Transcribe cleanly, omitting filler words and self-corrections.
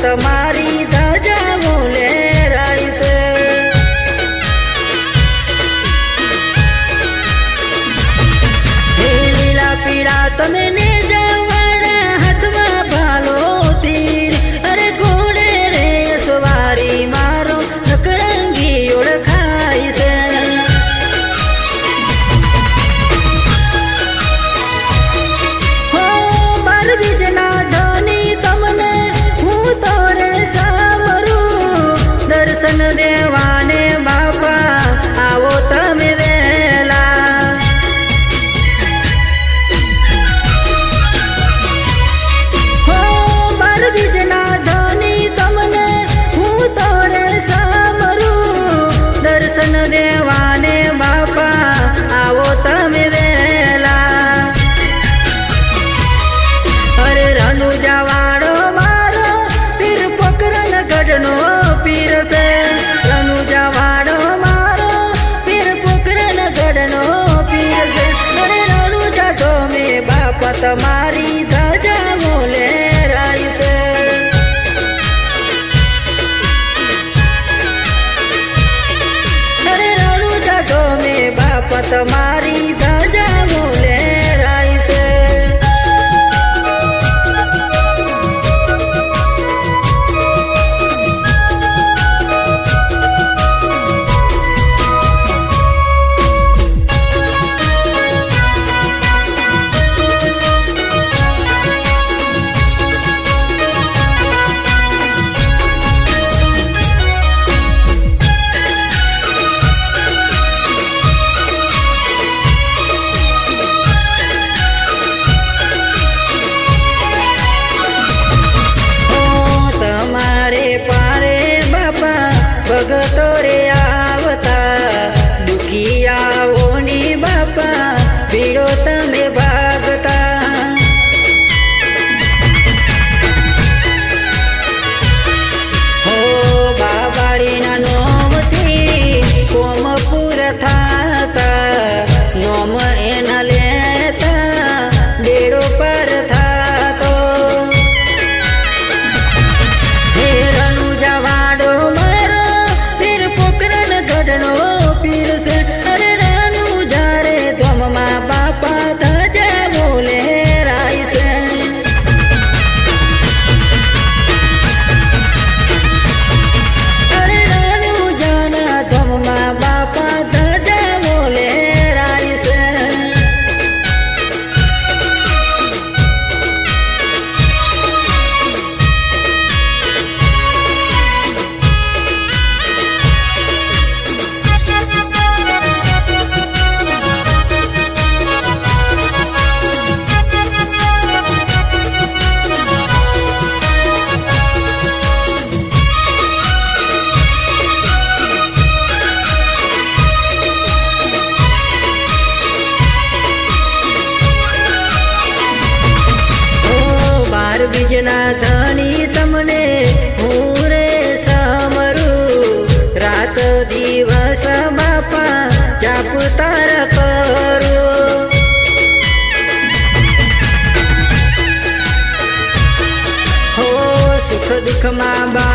તમારી ધજાઓ લહેરાઈ છે। હે લીલા પીળા તમે ને જવાના હાથમાં ભાલો તીર, અરે ઘોડે રે સવારી મારો નકળંગી ઓળખાય છે। દર્શન દેવાને બાપા આવો તમે વેલા, હો બાર બીજના ધની તમને હું તોરે સામરું। દર્શન દેવાને બાપા આવો તમે વેલા, અરે રણુજા વાળો મારો પીર પોકરણ ગઢનો પીર છે। રણુજા વાળો મારો પીર પોકરણ ગઢનો પીર છે। અરે રણુજા તો મેં બાપા તમારી ધજાઓ લહેરાઈ છે। અરે રણુજા તો મેં બાપા તમારી ધજાઓ લહેરાઈ છે। ભગતો રે આવતા દુખિયાઓની બાપા ભીડો તમે ભાગતા, હો બાબાળીના નોમથી કોમ પૂર થાતા, નોમ એના લેતા બેડો પર થાતો। હે રણુજા વાળો ગઢનો પીર છે। અરે રણુજા રે ધોમમાં બાપા ધજાઓ લહેરાઈ છે। અરે રણુજાના ધોમમાં બાપા ધજાઓ લહેરાઈ છે। બીજના ધણી તમને હું રે સમરું, રાત દિવસ બાપા જાપ તાર કરું। હો સુખ દુઃખમાં બા